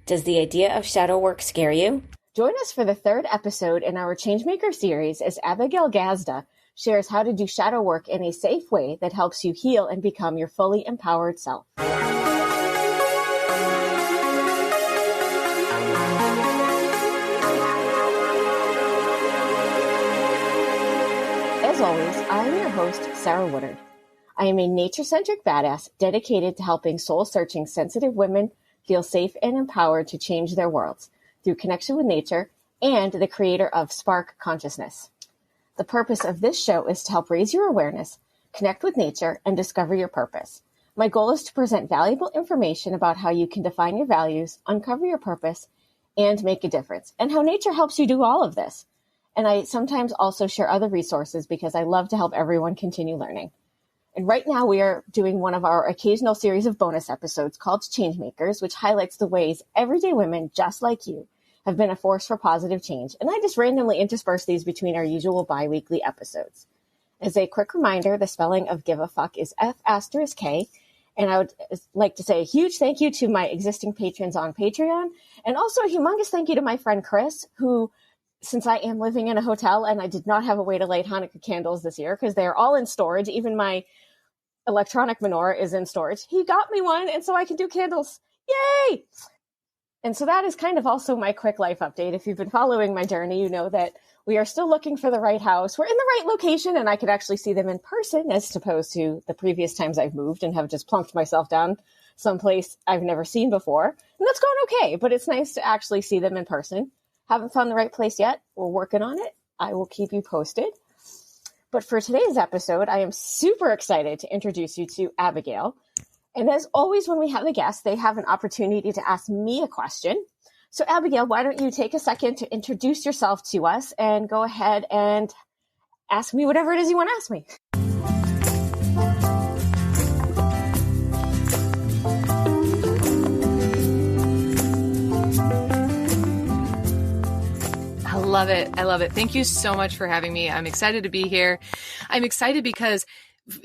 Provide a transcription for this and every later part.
Does the idea of shadow work scare you? Join us for the third episode in our Changemaker series as Abigail Gazda shares how to do shadow work in a safe way that helps you heal and become your fully empowered self. As always, I am your host, Sarah Woodard. I am a nature-centric badass dedicated to helping soul-searching sensitive women feel safe and empowered to change their worlds through connection with nature and the creator of Spark Consciousness. The purpose of this show is to help raise your awareness, connect with nature, and discover your purpose. My goal is to present valuable information about how you can define your values, uncover your purpose, and make a difference, and how nature helps you do all of this. And I sometimes also share other resources because I love to help everyone continue learning. And right now we are doing one of our occasional series of bonus episodes called Changemakers, which highlights the ways everyday women just like you have been a force for positive change. And I just randomly intersperse these between our usual bi-weekly episodes. As a quick reminder, the spelling of give a fuck is F*K. And I would like to say a huge thank you to my existing patrons on Patreon. And also a humongous thank you to my friend Chris, who, since I am living in a hotel and I did not have a way to light Hanukkah candles this year because they're all in storage, even my electronic menorah is in storage. He got me one, and so I can do candles. Yay! And so that is kind of also my quick life update. If you've been following my journey, you know that we are still looking for the right house. We're in the right location, and I could actually see them in person as opposed to the previous times I've moved and have just plunked myself down someplace I've never seen before. And that's gone okay, but it's nice to actually see them in person. Haven't found the right place yet. We're working on it. I will keep you posted. But for today's episode, I am super excited to introduce you to Abigail. And as always, when we have a guest, they have an opportunity to ask me a question. So Abigail, why don't you take a second to introduce yourself to us and go ahead and ask me whatever it is you want to ask me. Love it. I love it. Thank you so much for having me. I'm excited to be here. I'm excited because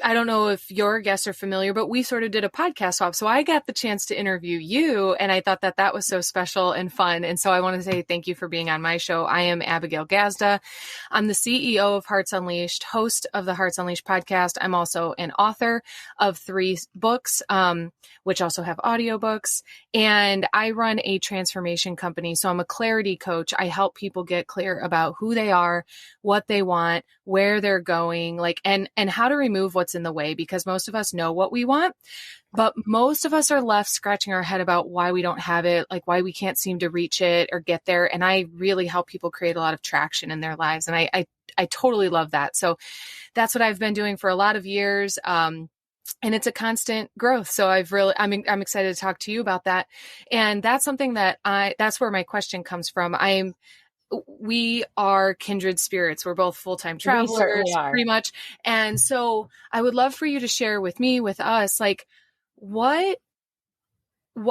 I don't know if your guests are familiar, but we sort of did a podcast swap. So I got the chance to interview you, and I thought that that was so special and fun. And so I want to say thank you for being on my show. I am Abigail Gazda. I'm the CEO of Hearts Unleashed, host of the Hearts Unleashed podcast. I'm also an author of 3 books, which also have audiobooks. And I run a transformation company. So I'm a clarity coach. I help people get clear about who they are, what they want, where they're going, and how to remove what's in the way, because most of us know what we want, but most of us are left scratching our head about why we don't have it, like why we can't seem to reach it or get there. And I really help people create a lot of traction in their lives. And I totally love that. So that's what I've been doing for a lot of years. And it's a constant growth. So I'm excited to talk to you about that. And that's something that's where my question comes from. We are kindred spirits. We're both full-time travelers, pretty much. And so I would love for you to share with me, with us,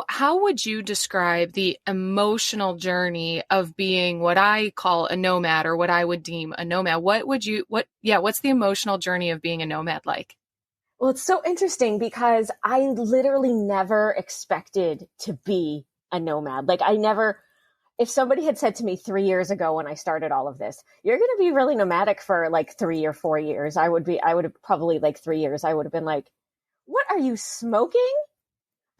how would you describe the emotional journey of being what I call a nomad, or what I would deem a nomad? What's the emotional journey of being a nomad like? Well, it's so interesting because I literally never expected to be a nomad. If somebody had said to me 3 years ago when I started all of this, you're going to be really nomadic for 3 or 4 years, I would have probably 3 years. I would have been like, what are you smoking?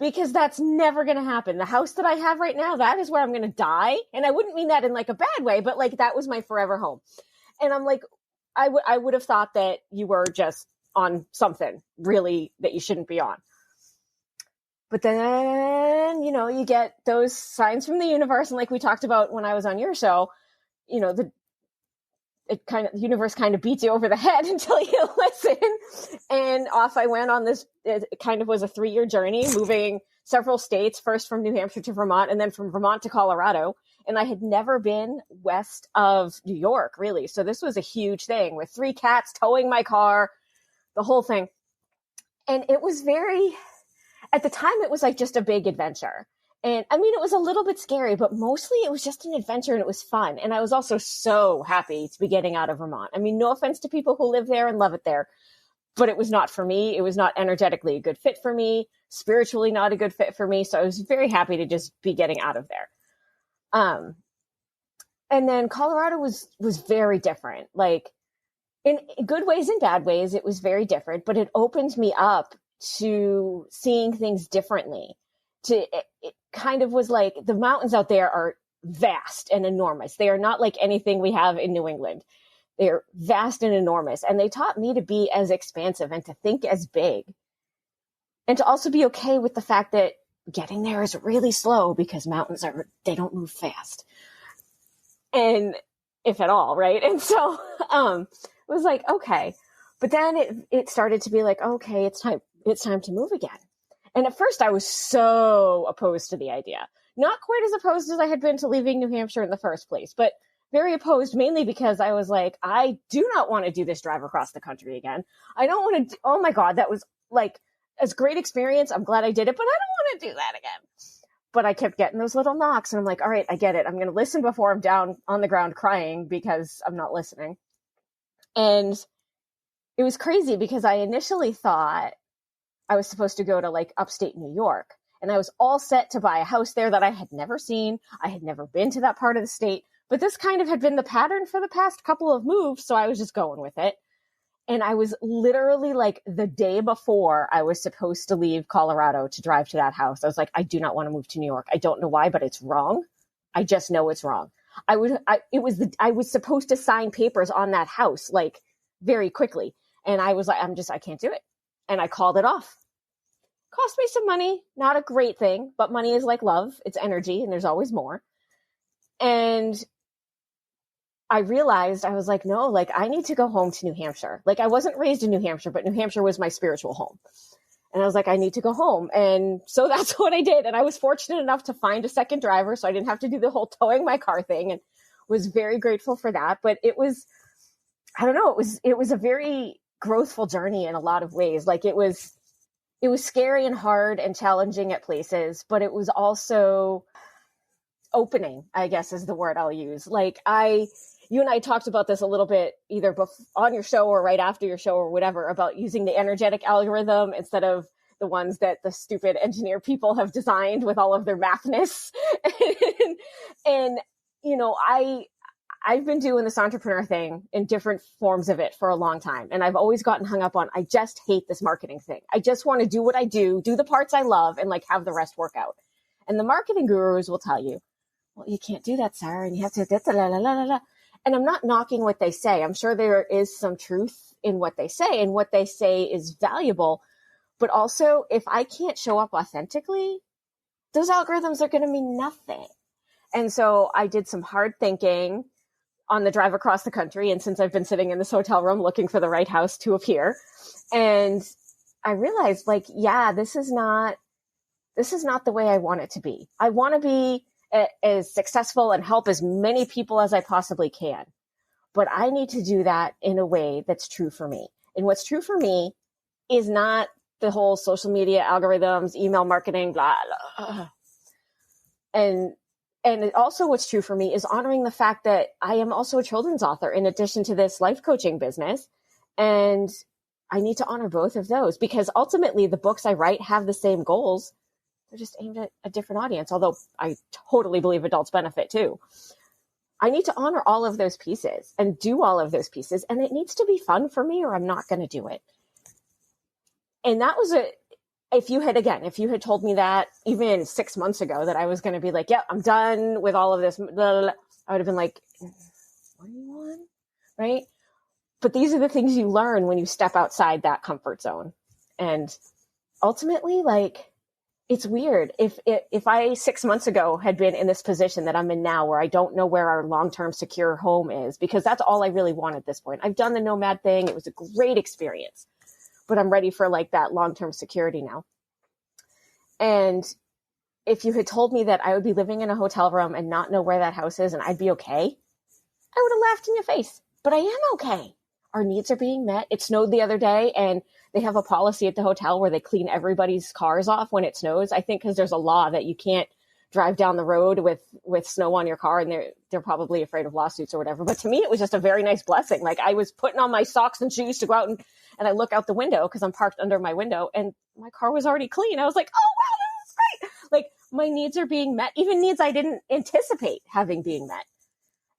Because that's never going to happen. The house that I have right now, that is where I'm going to die. And I wouldn't mean that in a bad way, but that was my forever home. And I'm like, I would have thought that you were just on something really that you shouldn't be on. But then, you get those signs from the universe. And like we talked about when I was on your show, the universe kind of beats you over the head until you listen. And off I went on this, it kind of was a 3-year journey, moving several states, first from New Hampshire to Vermont, and then from Vermont to Colorado. And I had never been west of New York, really. So this was a huge thing, with 3 cats towing my car, the whole thing. And it was at the time, it was just a big adventure. And I mean, it was a little bit scary, but mostly it was just an adventure and it was fun. And I was also so happy to be getting out of Vermont. I mean, no offense to people who live there and love it there, but it was not for me. It was not energetically a good fit for me, spiritually not a good fit for me. So I was very happy to just be getting out of there. And then Colorado was very different, like in good ways and bad ways. It was very different, but it opened me up to seeing things differently. It kind of was like the mountains out there are vast and enormous. They are not like anything we have in New England. They're vast and enormous. And they taught me to be as expansive and to think as big, and to also be okay with the fact that getting there is really slow because mountains they don't move fast. And if at all, right? And so it was like, okay. But then it started to be like, okay, it's time to move again. And at first I was so opposed to the idea. Not quite as opposed as I had been to leaving New Hampshire in the first place, but very opposed, mainly because I was like, I do not want to do this drive across the country again. I don't want to, oh my God, that was like a great experience. I'm glad I did it, but I don't want to do that again. But I kept getting those little knocks, and I'm like, all right, I get it. I'm going to listen before I'm down on the ground crying because I'm not listening. And it was crazy because I initially thought I was supposed to go to like upstate New York, and I was all set to buy a house there that I had never seen. I had never been to that part of the state, but this kind of had been the pattern for the past couple of moves. So I was just going with it. And I was literally like the day before I was supposed to leave Colorado to drive to that house, I was like, I do not want to move to New York. I don't know why, but it's wrong. I just know it's wrong. I was supposed to sign papers on that house like very quickly. And I was like, I can't do it. And I called it off. Cost me some money, not a great thing, but money is like love. It's energy, and there's always more. And I realized, I was like, no, like I need to go home to New Hampshire. Like I wasn't raised in New Hampshire, but New Hampshire was my spiritual home. And I was like, I need to go home. And so that's what I did. And I was fortunate enough to find a second driver, so I didn't have to do the whole towing my car thing, and was very grateful for that. But it was, I don't know, it was a very growthful journey in a lot of ways. Like it was scary and hard and challenging at places, but it was also opening, I guess is the word I'll use. Like you and I talked about this a little bit, either on your show or right after your show or whatever, about using the energetic algorithm instead of the ones that the stupid engineer people have designed with all of their mathness. and, you know, I've been doing this entrepreneur thing in different forms of it for a long time. And I've always gotten hung up on, I just hate this marketing thing. I just want to do what I do the parts I love, and like have the rest work out. And the marketing gurus will tell you, well, you can't do that, Sarah, and you have to la la la la la. And I'm not knocking what they say. I'm sure there is some truth in what they say, and what they say is valuable. But also, if I can't show up authentically, those algorithms are going to mean nothing. And so I did some hard thinking on the drive across the country. And since I've been sitting in this hotel room looking for the right house to appear, and I realized, like, yeah, this is not the way I want it to be. I want to be as successful and help as many people as I possibly can. But I need to do that in a way that's true for me. And what's true for me is not the whole social media algorithms, email marketing, blah, blah. And also what's true for me is honoring the fact that I am also a children's author in addition to this life coaching business. And I need to honor both of those, because ultimately the books I write have the same goals. They're just aimed at a different audience, although I totally believe adults benefit too. I need to honor all of those pieces and do all of those pieces. And it needs to be fun for me, or I'm not going to do it. And that was if you had told me that even 6 months ago, that I was going to be like, yeah, I'm done with all of this, blah, blah, blah, I would have been like, what do you want? Right. But these are the things you learn when you step outside that comfort zone. And ultimately, like, it's weird. If I 6 months ago had been in this position that I'm in now, where I don't know where our long-term secure home is, because that's all I really want at this point. I've done the nomad thing. It was a great experience, but I'm ready for like that long-term security now. And if you had told me that I would be living in a hotel room and not know where that house is and I'd be okay, I would have laughed in your face. But I am okay. Our needs are being met. It snowed the other day, and they have a policy at the hotel where they clean everybody's cars off when it snows. I think because there's a law that you can't drive down the road with snow on your car, and they're probably afraid of lawsuits or whatever. But to me, it was just a very nice blessing. Like, I was putting on my socks and shoes to go out, and I look out the window because I'm parked under my window, and my car was already clean. I was like, oh wow, this is great. Like, my needs are being met, even needs I didn't anticipate having being met.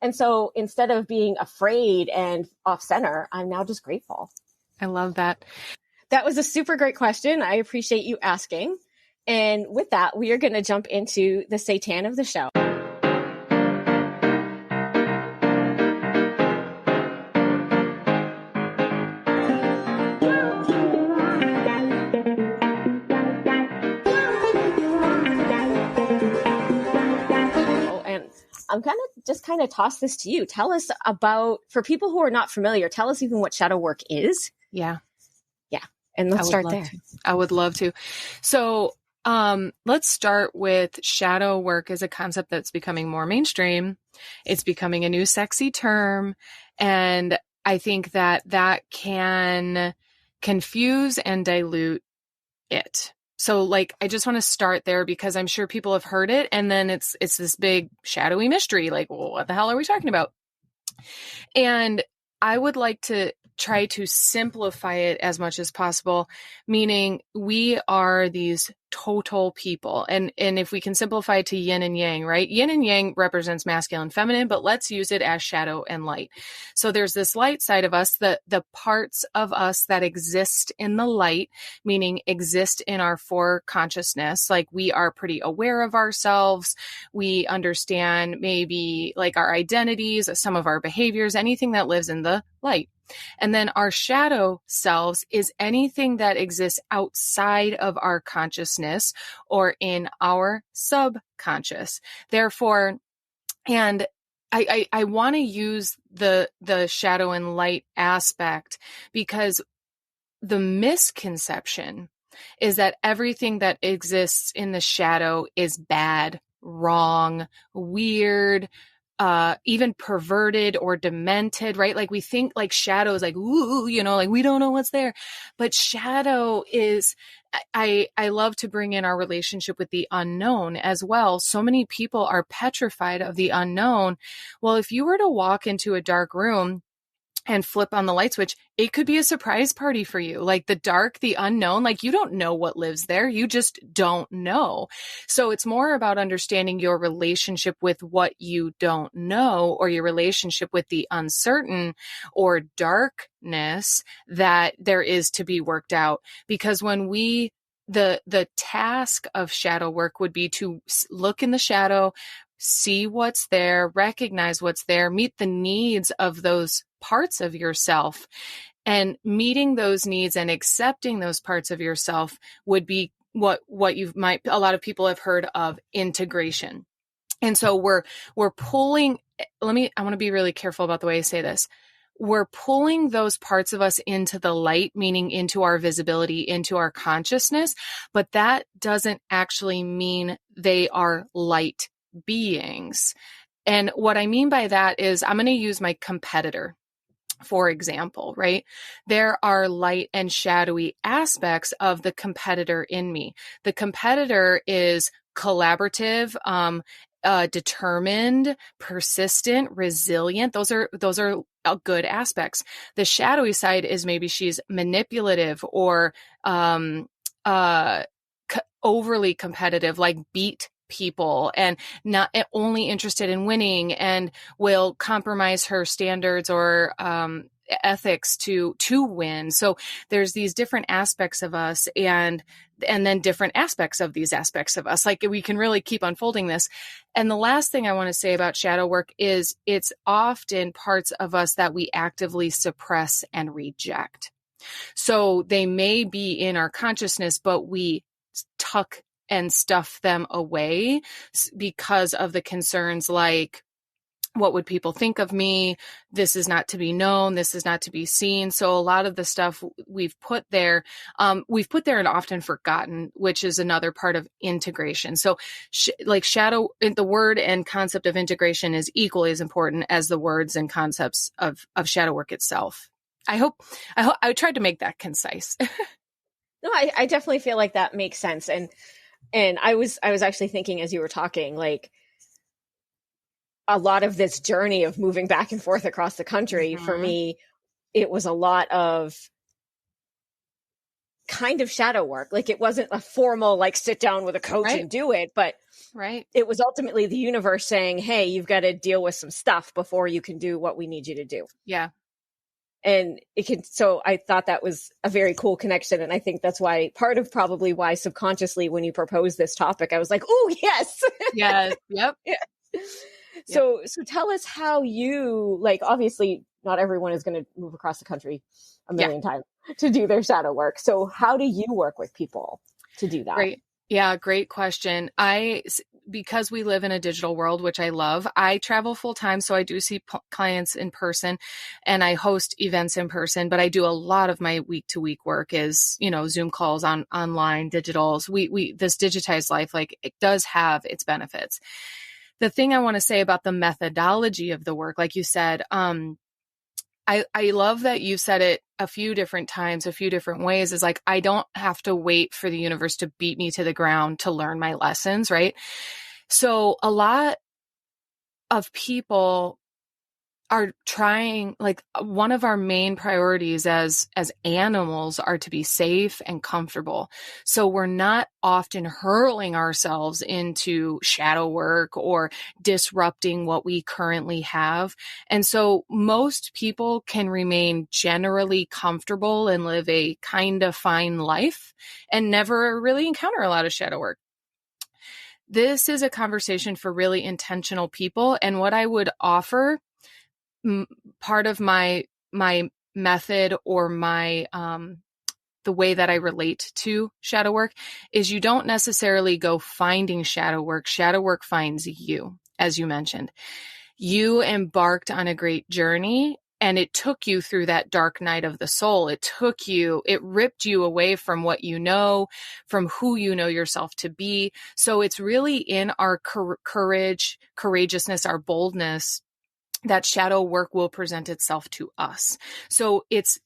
And so instead of being afraid and off center, I'm now just grateful. I love that. That was a super great question. I appreciate you asking. And with that, we are going to jump into the Satan of the show. I'm going to toss this to you. Tell us about, for people who are not familiar, tell us even what shadow work is. Yeah. And let's start there. I would love to. So let's start with shadow work as a concept that's becoming more mainstream. It's becoming a new sexy term. And I think that can confuse and dilute it. So like, I just want to start there because I'm sure people have heard it. And then it's this big shadowy mystery. Like, well, what the hell are we talking about? And I would like to try to simplify it as much as possible, meaning we are these total people. And if we can simplify it to yin and yang, right? Yin and yang represents masculine and feminine, but let's use it as shadow and light. So there's this light side of us, the parts of us that exist in the light, meaning exist in our foreconsciousness. Like, we are pretty aware of ourselves. We understand maybe like our identities, some of our behaviors, anything that lives in the light. And then our shadow selves is anything that exists outside of our consciousness or in our subconscious. Therefore, and I want to use the shadow and light aspect because the misconception is that everything that exists in the shadow is bad, wrong, weird, even perverted or demented, right? Like, we think like shadow is like, ooh, like we don't know what's there. But shadow is, I love to bring in our relationship with the unknown as well. So many people are petrified of the unknown. Well, if you were to walk into a dark room and flip on the light switch, it could be a surprise party for you. Like, the dark, the unknown, like, you don't know what lives there. You just don't know. So it's more about understanding your relationship with what you don't know, or your relationship with the uncertain or darkness that there is to be worked out. Because when the task of shadow work would be to look in the shadow, see what's there, recognize what's there, meet the needs of those parts of yourself. And meeting those needs and accepting those parts of yourself would be what a lot of people have heard of integration. And so we're pulling, I want to be really careful about the way I say this. We're pulling those parts of us into the light, meaning into our visibility, into our consciousness, but that doesn't actually mean they are light beings. And what I mean by that is, I'm going to use my competitor, for example, right? There are light and shadowy aspects of the competitor in me. The competitor is collaborative, determined, persistent, resilient. Those are good aspects. The shadowy side is maybe she's manipulative or overly competitive, like beat people and not only interested in winning, and will compromise her standards or ethics to win. So there's these different aspects of us, and then different aspects of these aspects of us. Like, we can really keep unfolding this. And the last thing I want to say about shadow work is it's often parts of us that we actively suppress and reject. So they may be in our consciousness, but we tuck and stuff them away because of the concerns like, what would people think of me? This is not to be known. This is not to be seen. So a lot of the stuff we've put there and often forgotten, which is another part of integration. So like shadow, the word and concept of integration is equally as important as the words and concepts of shadow work itself. I hope I tried to make that concise. No, I definitely feel like that makes sense. And And I was actually thinking as you were talking, like a lot of this journey of moving back and forth across the country, for me, it was a lot of kind of shadow work. Like it wasn't a formal, like sit down with a coach and do it, but it was ultimately the universe saying, hey, you've got to deal with some stuff before you can do what we need you to do. Yeah. And so I thought that was a very cool connection. And I think that's why part of probably why subconsciously when you proposed this topic, I was like, oh, yes. Yes. Yep. Yeah. So tell us how you, like, obviously not everyone is going to move across the country a million times to do their shadow work. So how do you work with people to do that? Great. Yeah, great question. Because we live in a digital world, which I love, I travel full time. So I do see clients in person and I host events in person, but I do a lot of my week to week work is, Zoom calls online, digitals. This digitized life, like it does have its benefits. The thing I want to say about the methodology of the work, like you said, I love that you said it a few different times, a few different ways, is like, I don't have to wait for the universe to beat me to the ground to learn my lessons, right? So a lot of people are trying, like one of our main priorities as animals are to be safe and comfortable. So we're not often hurling ourselves into shadow work or disrupting what we currently have. And so most people can remain generally comfortable and live a kind of fine life and never really encounter a lot of shadow work. This is a conversation for really intentional people. And what I would offer, part of my method or my the way that I relate to shadow work is you don't necessarily go finding shadow work. Shadow work finds you, as you mentioned. You embarked on a great journey and it took you through that dark night of the soul. It ripped you away from what you know, from who you know yourself to be. So it's really in our courageousness, our boldness, that shadow work will present itself to us. So it's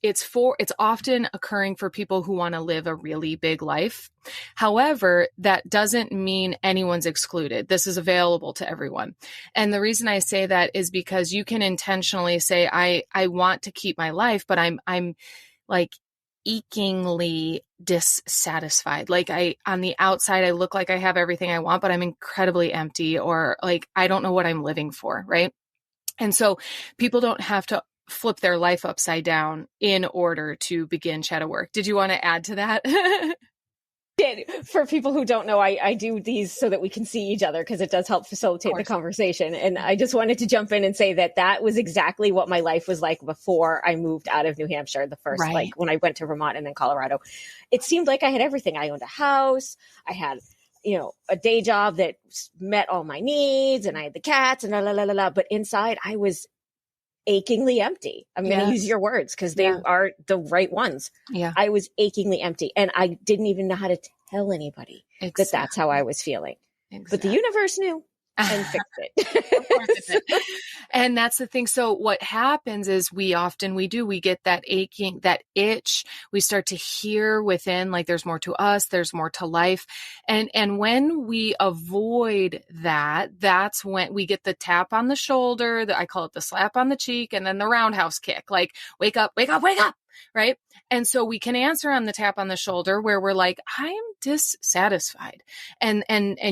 often occurring for people who want to live a really big life. However, that doesn't mean anyone's excluded. This is available to everyone. And the reason I say that is because you can intentionally say, I want to keep my life, but I'm like achingly dissatisfied. Like on the outside, I look like I have everything I want, but I'm incredibly empty, or like, I don't know what I'm living for. Right. And so people don't have to flip their life upside down in order to begin shadow work. Did you want to add to that? For people who don't know, I do these so that we can see each other because it does help facilitate the conversation. And I just wanted to jump in and say that was exactly what my life was like before I moved out of New Hampshire, the first, like when I went to Vermont and then Colorado. It seemed like I had everything. I owned a house. I had a day job that met all my needs, and I had the cats and but inside I was achingly empty. I'm going to use your words because they are the right ones. Yeah. I was achingly empty and I didn't even know how to tell anybody that that's how I was feeling. But the universe knew and fixed it. Of course it did. And that's the thing. So what happens is we get that aching, that itch. We start to hear within, like there's more to us, there's more to life. And when we avoid that, that's when we get the tap on the shoulder, I call it the slap on the cheek, and then the roundhouse kick, like wake up, wake up, wake up. Right. And so we can answer on the tap on the shoulder where we're like, I'm dissatisfied. And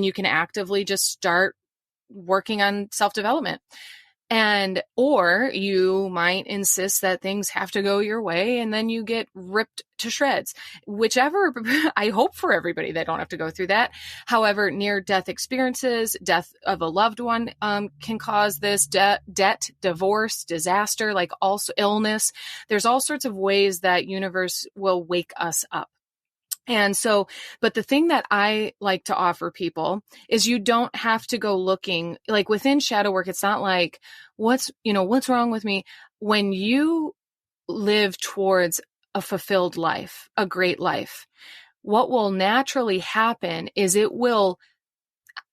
you can actively just start working on self-development. Or you might insist that things have to go your way and then you get ripped to shreds. Whichever, I hope for everybody they don't have to go through that. However, near-death experiences, death of a loved one can cause this, debt, divorce, disaster, like also illness. There's all sorts of ways that universe will wake us up. And so, but the thing that I like to offer people is you don't have to go looking, like within shadow work. It's not like, what's wrong with me? When you live towards a fulfilled life, a great life, what will naturally happen is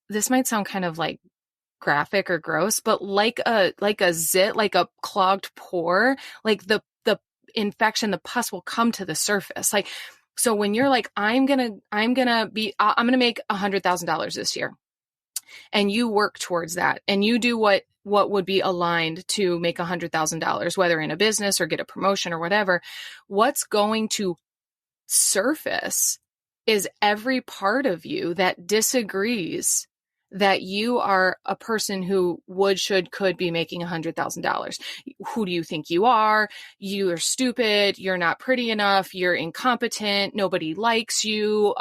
this might sound kind of like graphic or gross, but like a zit, like a clogged pore, like the infection, the pus will come to the surface. So when you're like, I'm going to make $100,000 this year, and you work towards that, and you do what would be aligned to make $100,000, whether in a business or get a promotion or whatever, what's going to surface is every part of you that disagrees that you are a person who could be making $100,000. Who do you think you are? You are stupid. You're not pretty enough. You're incompetent. Nobody likes you.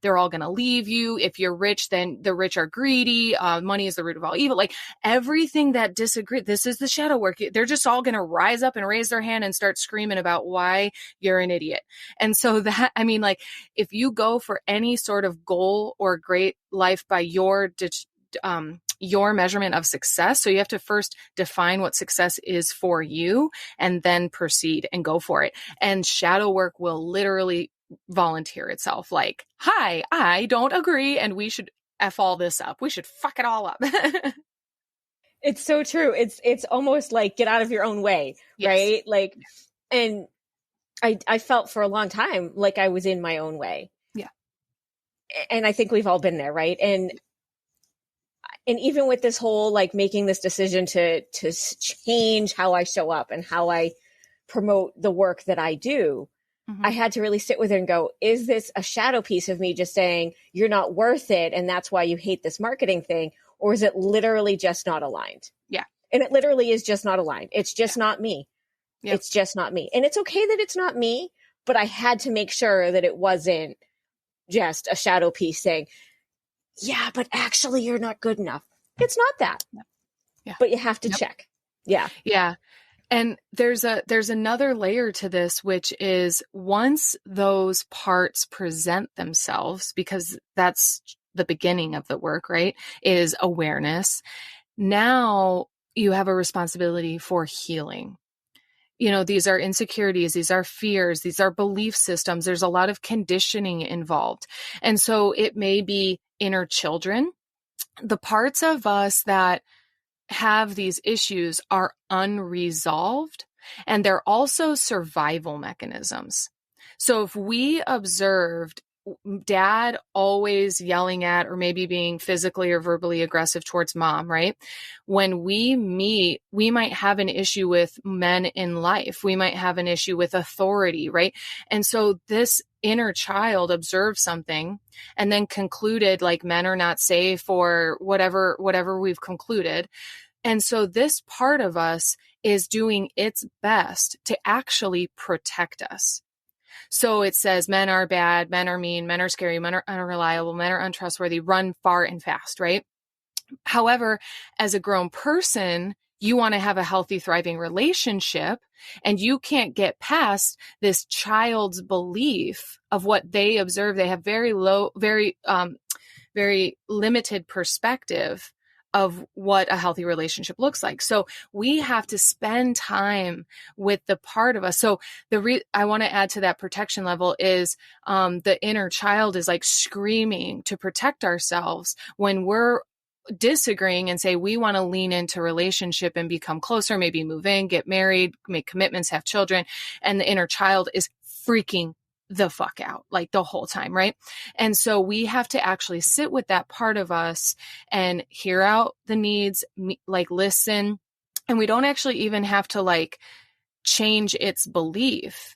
They're all going to leave you. If you're rich, then the rich are greedy. Money is the root of all evil. Like everything that disagrees, this is the shadow work. They're just all going to rise up and raise their hand and start screaming about why you're an idiot. And so that, I mean, like if you go for any sort of goal or great life by your measurement of success. So you have to first define what success is for you and then proceed and go for it. And shadow work will literally volunteer itself like, hi, I don't agree. And we should F all this up. We should fuck it all up. It's so true. It's almost like get out of your own way, yes. right? Like, and I felt for a long time like I was in my own way. Yeah. And I think we've all been there, right? And even with this whole, like making this decision to change how I show up and how I promote the work that I do, I had to really sit with it and go, is this a shadow piece of me just saying, you're not worth it, and that's why you hate this marketing thing? Or is it literally just not aligned? Yeah. And it literally is just not aligned. It's just not me. Yep. It's just not me. And it's okay that it's not me, but I had to make sure that it wasn't just a shadow piece saying, yeah, but actually you're not good enough. It's not that. Yeah. But you have to check. Yeah. Yeah. And there's another layer to this, which is once those parts present themselves, because that's the beginning of the work, right? Is awareness. Now you have a responsibility for healing. You know, these are insecurities, these are fears, these are belief systems. There's a lot of conditioning involved. And so it may be inner children. The parts of us that have these issues are unresolved, and they're also survival mechanisms. So if we observed dad always yelling at or maybe being physically or verbally aggressive towards mom, right? When we meet, we might have an issue with men in life. We might have an issue with authority, right? And so this inner child observed something and then concluded like men are not safe or whatever we've concluded. And so this part of us is doing its best to actually protect us. So it says men are bad, men are mean, men are scary, men are unreliable, men are untrustworthy, run far and fast, right? However, as a grown person, you want to have a healthy, thriving relationship, and you can't get past this child's belief of what they observe. They have very limited perspective of what a healthy relationship looks like. So we have to spend time with the part of us. So I want to add to that protection level is the inner child is like screaming to protect ourselves when we're disagreeing and say we want to lean into relationship and become closer, maybe move in, get married, make commitments, have children. And the inner child is freaking the fuck out like the whole time, right? And so we have to actually sit with that part of us and hear out the needs, like listen. And we don't actually even have to like change its belief.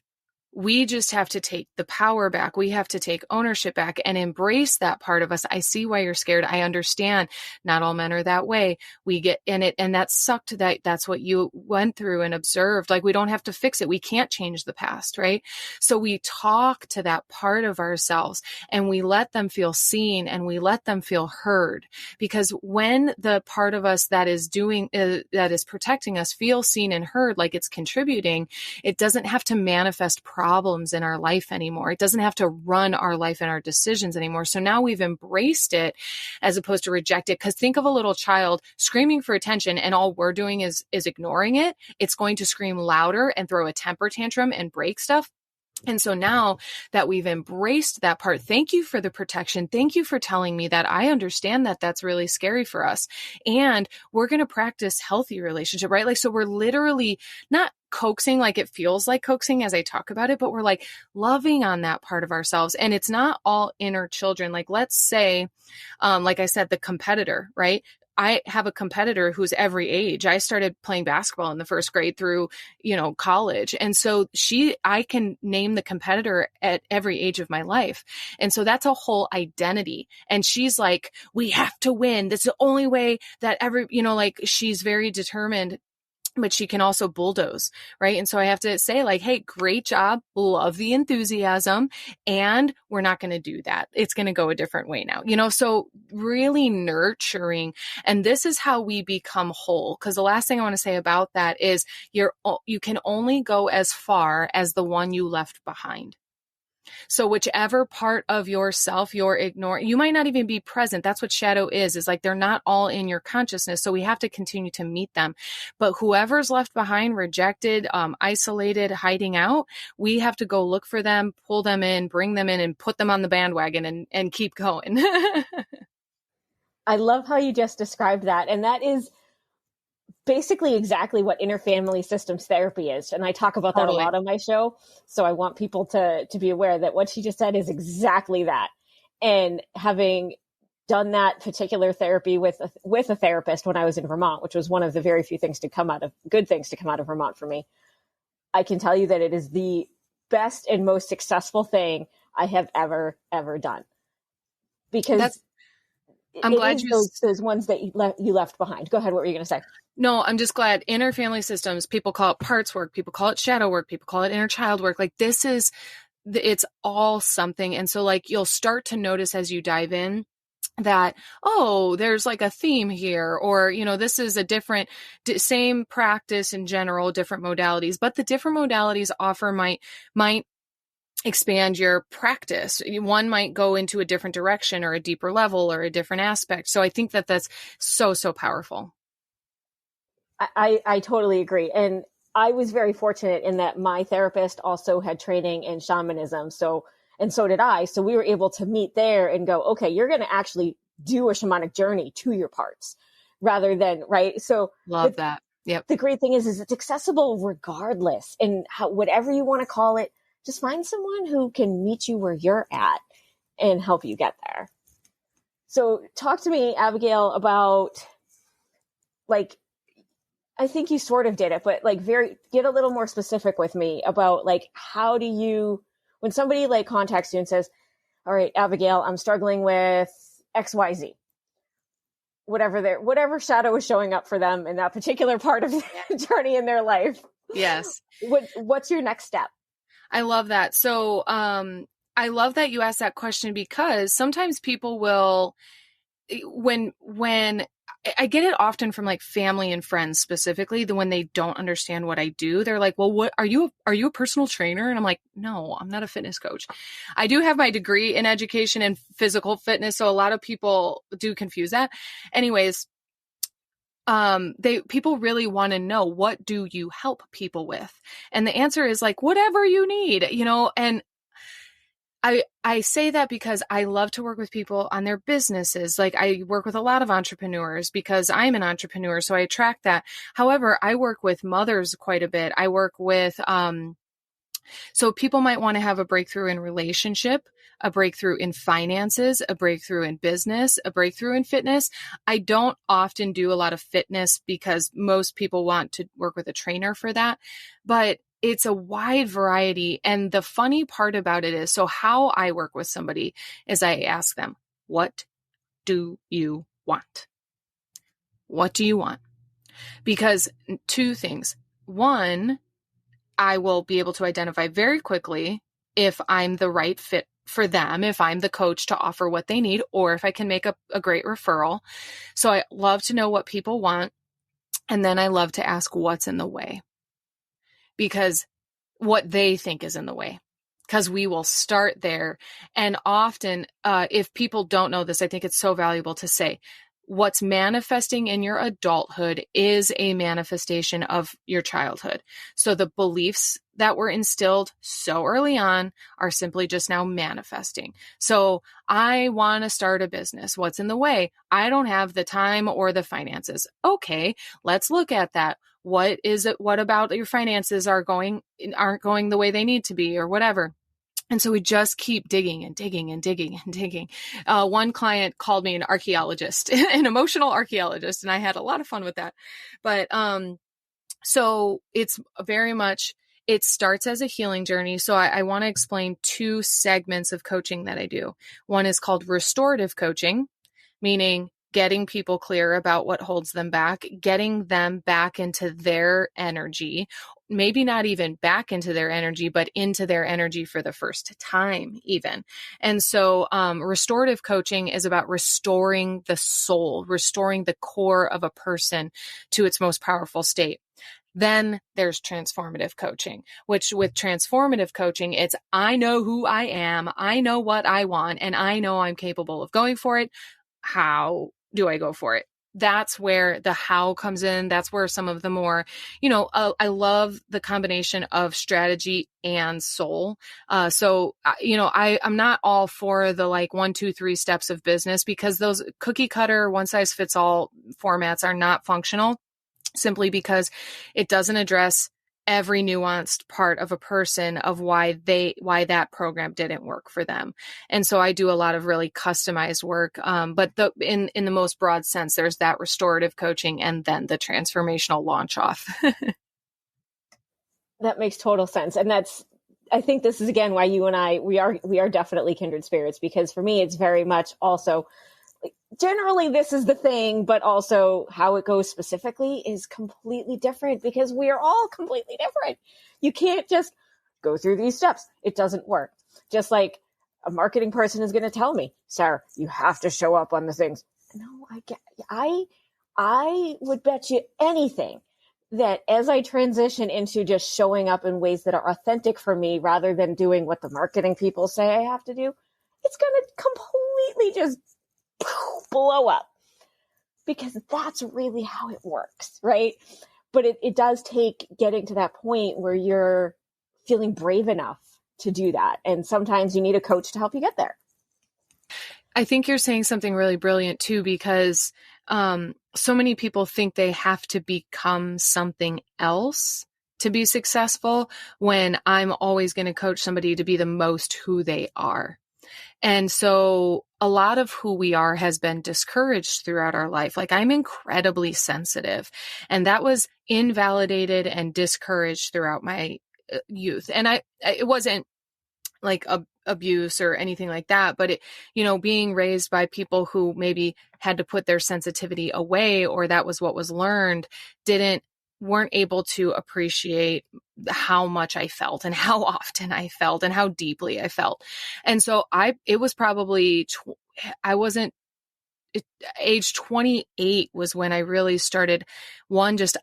We just have to take the power back. We have to take ownership back and embrace that part of us. I see why you're scared. I understand. Not all men are that way. We get in it. And that sucked that's what you went through and observed. Like we don't have to fix it. We can't change the past, right? So we talk to that part of ourselves and we let them feel seen and we let them feel heard. Because when the part of us that is that is protecting us feels seen and heard, like it's contributing, it doesn't have to manifest problems in our life anymore. It doesn't have to run our life and our decisions anymore. So now we've embraced it as opposed to reject it. Because think of a little child screaming for attention and all we're doing is ignoring it. It's going to scream louder and throw a temper tantrum and break stuff. And so now that we've embraced that part, thank you for the protection. Thank you for telling me that. I understand that that's really scary for us. And we're going to practice healthy relationship, right? Like, so we're literally not coaxing, like it feels like coaxing as I talk about it, but we're like loving on that part of ourselves. And it's not all inner children. Like, let's say, like I said, the competitor, right? I have a competitor who's every age. I started playing basketball in the first grade through, college. And so I can name the competitor at every age of my life. And so that's a whole identity. And she's like, we have to win. That's the only way that she's very determined, but she can also bulldoze, right? And so I have to say like, hey, great job. Love the enthusiasm. And we're not going to do that. It's going to go a different way now, so really nurturing. And this is how we become whole. Because the last thing I want to say about that is you can only go as far as the one you left behind. So whichever part of yourself you're ignoring, you might not even be present. That's what shadow is like they're not all in your consciousness. So we have to continue to meet them. But whoever's left behind, rejected, isolated, hiding out, we have to go look for them, pull them in, bring them in, and put them on the bandwagon and keep going. I love how you just described that. And that is basically exactly what interfamily systems therapy is. And I talk about that a lot on my show. So I want people to be aware that what she just said is exactly that. And having done that particular therapy with a therapist when I was in Vermont, which was one of the very few things good things to come out of Vermont for me, I can tell you that it is the best and most successful thing I have ever done. Because I'm glad those ones that you left behind. Go ahead. What were you going to say? No, I'm just glad interfamily systems, people call it parts work, people call it shadow work, people call it inner child work. Like it's all something. And so like, you'll start to notice as you dive in that, oh, there's like a theme here, or, this is a different, same practice in general, different modalities, but the different modalities offer might expand your practice. One might go into a different direction or a deeper level or a different aspect. So I think that that's so, so powerful. I totally agree. And I was very fortunate in that my therapist also had training in shamanism. So did I. So we were able to meet there and go, okay, you're going to actually do a shamanic journey to your parts rather than, right? So love that. Yep. The great thing is it's accessible regardless. And whatever you want to call it, just find someone who can meet you where you're at and help you get there. So talk to me, Abigail, about like, I think you sort of did it, but like get a little more specific with me about like, how do you, when somebody like contacts you and says, all right, Abigail, I'm struggling with XYZ, whatever shadow is showing up for them in that particular part of the journey in their life. Yes. What's your next step? I love that. So, I love that you asked that question because sometimes people will, when I get it often from like family and friends specifically, when they don't understand what I do, they're like, well, what are you a personal trainer? And I'm like, no, I'm not a fitness coach. I do have my degree in education and physical fitness. So a lot of people do confuse that. Anyways, people really want to know, what do you help people with? And the answer is like, whatever you need, and I say that because I love to work with people on their businesses. Like I work with a lot of entrepreneurs because I'm an entrepreneur. So I attract that. However, I work with mothers quite a bit. I work with, so people might want to have a breakthrough in relationship, a breakthrough in finances, a breakthrough in business, a breakthrough in fitness. I don't often do a lot of fitness because most people want to work with a trainer for that, but it's a wide variety. And the funny part about it is, so how I work with somebody is I ask them, what do you want? What do you want? Because two things. One, I will be able to identify very quickly if I'm the right fit for them, if I'm the coach to offer what they need, or if I can make a great referral. So I love to know what people want. And then I love to ask what's in the way, because what they think is in the way, because we will start there. And often, if people don't know this, I think it's so valuable to say, what's manifesting in your adulthood is a manifestation of your childhood. So the beliefs that were instilled so early on are simply just now manifesting. So I want to start a business. What's in the way? I don't have the time or the finances. Okay, let's look at that. What is it? What about your finances aren't going the way they need to be or whatever? And so we just keep digging and digging and digging and digging. One client called me an archaeologist, an emotional archaeologist, and I had a lot of fun with that. But so it's very much, it starts as a healing journey. So I want to explain two segments of coaching that I do. One is called restorative coaching, meaning getting people clear about what holds them back, getting them back into their energy, maybe not even back into their energy, but into their energy for the first time even. And so restorative coaching is about restoring the soul, restoring the core of a person to its most powerful state. Then there's transformative coaching, which with transformative coaching, it's I know who I am, I know what I want, and I know I'm capable of going for it. How do I go for it? That's where the how comes in. That's where some of the more, I love the combination of strategy and soul. I'm not all for the 1, 2, 3 steps of business, because those cookie cutter, one size fits all formats are not functional, simply because it doesn't address every nuanced part of a person of why that program didn't work for them. And so I do a lot of really customized work. But in the most broad sense, there's that restorative coaching and then the transformational launch off. That makes total sense. And I think this is again why you and I, we are definitely kindred spirits, because for me, it's very much also generally this is the thing, but also how it goes specifically is completely different, because we are all completely different. You can't just go through these steps. It doesn't work. Just like a marketing person is going to tell me, Sarah, you have to show up on the things. No, I would bet you anything that as I transition into just showing up in ways that are authentic for me, rather than doing what the marketing people say I have to do, it's going to completely just blow up, because that's really how it works, right? But it does take getting to that point where you're feeling brave enough to do that. And sometimes you need a coach to help you get there. I think you're saying something really brilliant too, because so many people think they have to become something else to be successful, when I'm always going to coach somebody to be the most who they are. And so a lot of who we are has been discouraged throughout our life. Like, I'm incredibly sensitive, and that was invalidated and discouraged throughout my youth. And it wasn't like abuse or anything like that, but being raised by people who maybe had to put their sensitivity away, or that was what was learned, weren't able to appreciate how much I felt and how often I felt and how deeply I felt. And so it was probably, age 28 was when I really started, just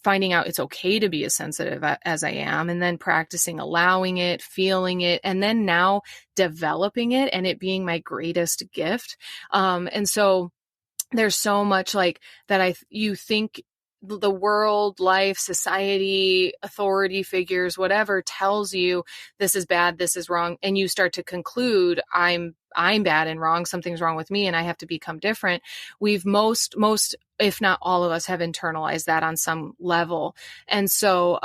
finding out it's okay to be as sensitive as I am, and then practicing allowing it, feeling it, and then now developing it and it being my greatest gift. And so there's so much like that you think the world, life, society, authority figures, whatever tells you this is bad, this is wrong. And you start to conclude I'm bad and wrong. Something's wrong with me and I have to become different. We've most, if not all of us, have internalized that on some level. And so,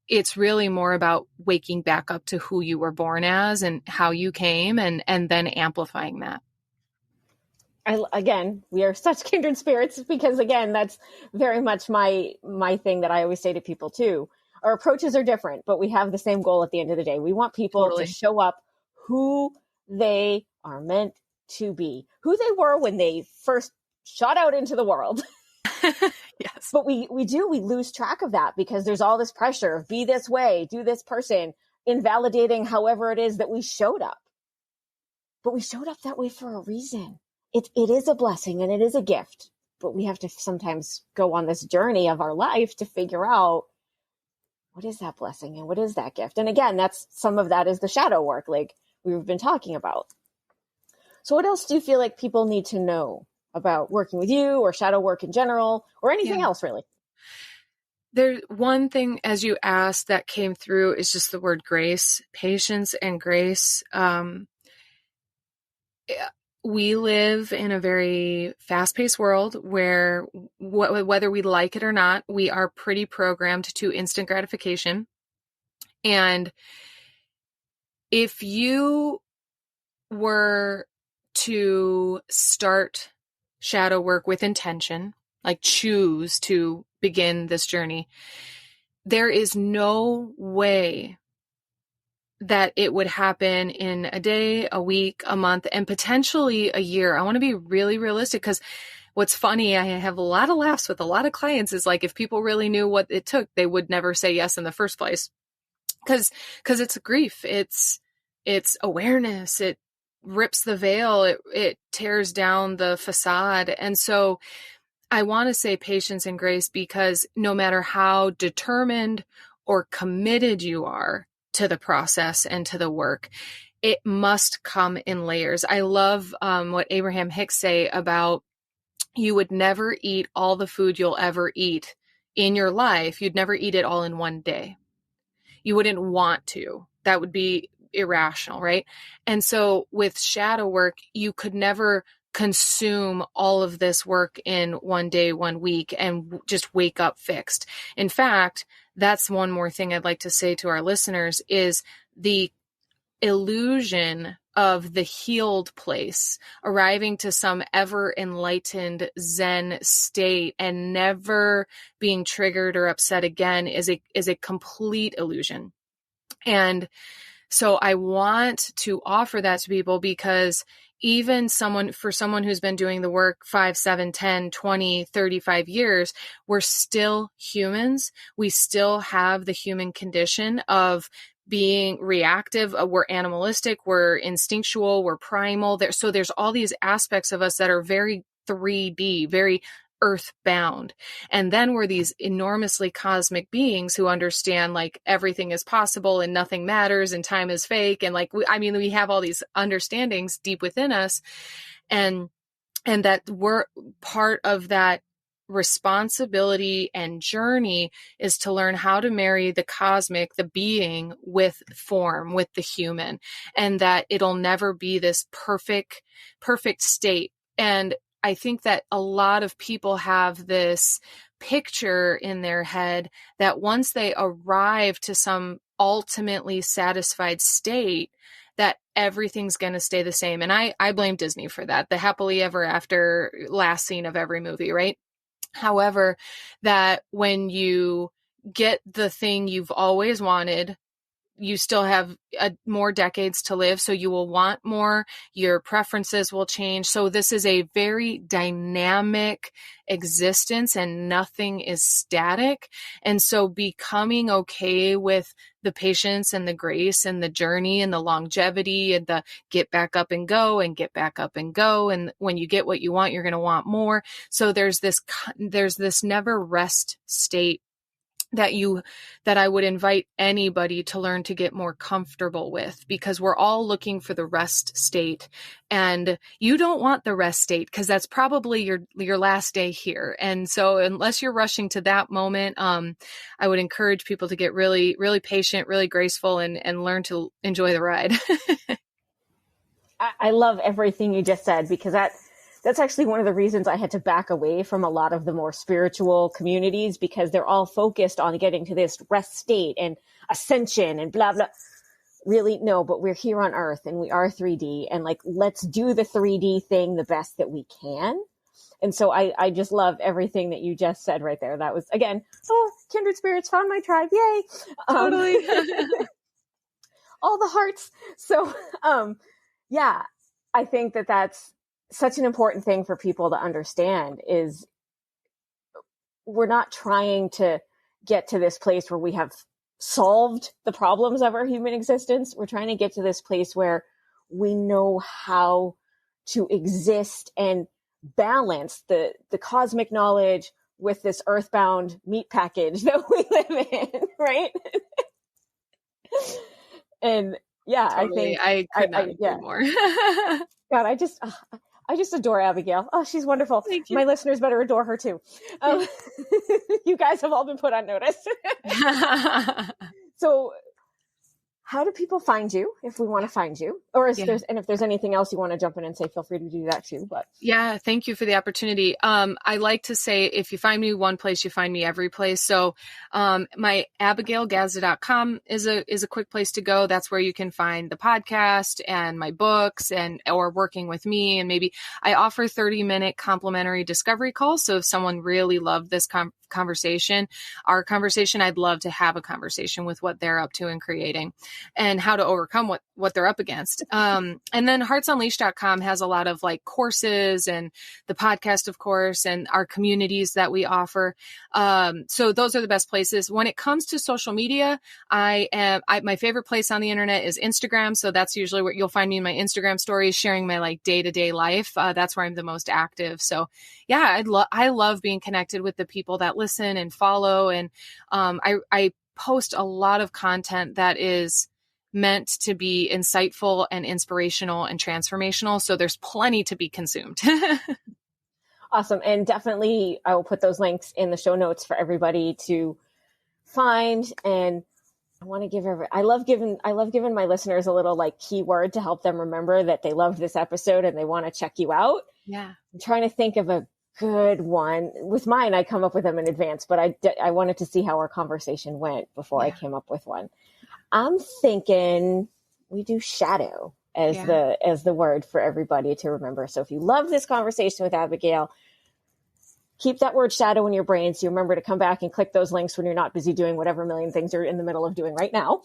it's really more about waking back up to who you were born as and how you came, and then amplifying that. Again, we are such kindred spirits, because again, that's very much my thing that I always say to people too. Our approaches are different, but we have the same goal at the end of the day. We want people to show up who they are meant to be, who they were when they first shot out into the world. Yes. But we lose track of that, because there's all this pressure of be this way, do this person, invalidating however it is that we showed up. But we showed up that way for a reason. It is a blessing and it is a gift, but we have to sometimes go on this journey of our life to figure out what is that blessing and what is that gift. And again, some of that is the shadow work, like we've been talking about. So what else do you feel like people need to know about working with you, or shadow work in general, or anything else really? There's one thing, as you asked, that came through is just the word grace, patience and grace. We live in a very fast-paced world where whether we like it or not, we are pretty programmed to instant gratification. And if you were to start shadow work with intention, like choose to begin this journey, there is no way that it would happen in a day, a week, a month, and potentially a year. I want to be really realistic, because what's funny, I have a lot of laughs with a lot of clients, is like, if people really knew what it took, they would never say yes in the first place. Because it's grief, it's awareness, it rips the veil, it tears down the facade. And so I want to say patience and grace, because no matter how determined or committed you are to the process and to the work, it must come in layers. I love what Abraham Hicks say about, you would never eat all the food you'll ever eat in your life. You'd never eat it all in one day. You wouldn't want to. That would be irrational, right? And so with shadow work, you could never consume all of this work in one day, 1 week, and just wake up fixed. In fact, that's one more thing I'd like to say to our listeners, is the illusion of the healed place, arriving to some ever enlightened Zen state and never being triggered or upset again, is a complete illusion. And so I want to offer that to people, because even someone who's been doing the work 5, 7, 10, 20, 35 years, we're still humans. We still have the human condition of being reactive. We're animalistic, we're instinctual, we're primal. So there's all these aspects of us that are very 3D, very earthbound. And then we're these enormously cosmic beings who understand like everything is possible and nothing matters and time is fake. And like, we have all these understandings deep within us, and that we're part of that responsibility and journey is to learn how to marry the cosmic, the being, with form, with the human, and that it'll never be this perfect state. And I think that a lot of people have this picture in their head that once they arrive to some ultimately satisfied state, that everything's going to stay the same. And I blame Disney for that. The happily ever after last scene of every movie, right? However, that when you get the thing you've always wanted, you still have more decades to live, so you will want more. Your preferences will change. So this is a very dynamic existence, and nothing is static. And so becoming okay with the patience and the grace and the journey and the longevity and the get back up and go and get back up and go. And when you get what you want, you're going to want more. So there's this never rest state that I would invite anybody to learn to get more comfortable with, because we're all looking for the rest state, and you don't want the rest state, because that's probably your last day here. And so unless you're rushing to that moment, I would encourage people to get really, really patient, really graceful, and learn to enjoy the ride. I love everything you just said, because that's actually one of the reasons I had to back away from a lot of the more spiritual communities, because they're all focused on getting to this rest state and ascension and blah, blah. Really, no, but we're here on Earth and we are 3D, and like, let's do the 3D thing the best that we can. And so I just love everything that you just said right there. That was, again, kindred spirits, found my tribe. Yay. Totally. All the hearts. So, yeah, I think that that's such an important thing for people to understand, is we're not trying to get to this place where we have solved the problems of our human existence. We're trying to get to this place where we know how to exist and balance the cosmic knowledge with this earthbound meat package that we live in, right? And yeah, totally. I could not agree more. God, I just adore Abigail. Oh, she's wonderful. Thank you. My listeners better adore her too. You guys have all been put on notice. So how do people find you if we want to find you? Or if there's anything else you want to jump in and say, feel free to do that too. But yeah, thank you for the opportunity. I like to say, if you find me one place, you find me every place. So my AbigailGazda.com is a quick place to go. That's where you can find the podcast and my books or working with me. And maybe I offer 30-minute complimentary discovery calls. So if someone really loved this our conversation, I'd love to have a conversation with what they're up to and creating and how to overcome what they're up against. And then heartsunleashed.com has a lot of like courses and the podcast, of course, and our communities that we offer. So those are the best places. When it comes to social media, my favorite place on the internet is Instagram. So that's usually where you'll find me in my Instagram stories, sharing my like day-to-day life. That's where I'm the most active. So yeah, I love being connected with the people that listen and follow. And I post a lot of content that is meant to be insightful and inspirational and transformational. So there's plenty to be consumed. Awesome. And definitely I will put those links in the show notes for everybody to find. And I want to give I love giving my listeners a little like keyword to help them remember that they loved this episode and they want to check you out. Yeah. I'm trying to think of a good one. With mine, I come up with them in advance, but I wanted to see how our conversation went before I came up with one. I'm thinking we do shadow as the word for everybody to remember. So if you love this conversation with Abigail, keep that word shadow in your brain so you remember to come back and click those links when you're not busy doing whatever million things you're in the middle of doing right now.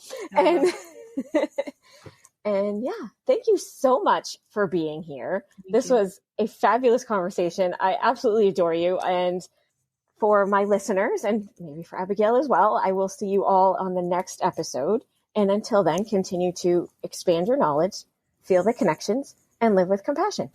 And yeah, thank you so much for being here. This was a fabulous conversation. I absolutely adore you. And for my listeners, and maybe for Abigail as well, I will see you all on the next episode. And until then, continue to expand your knowledge, feel the connections, and live with compassion.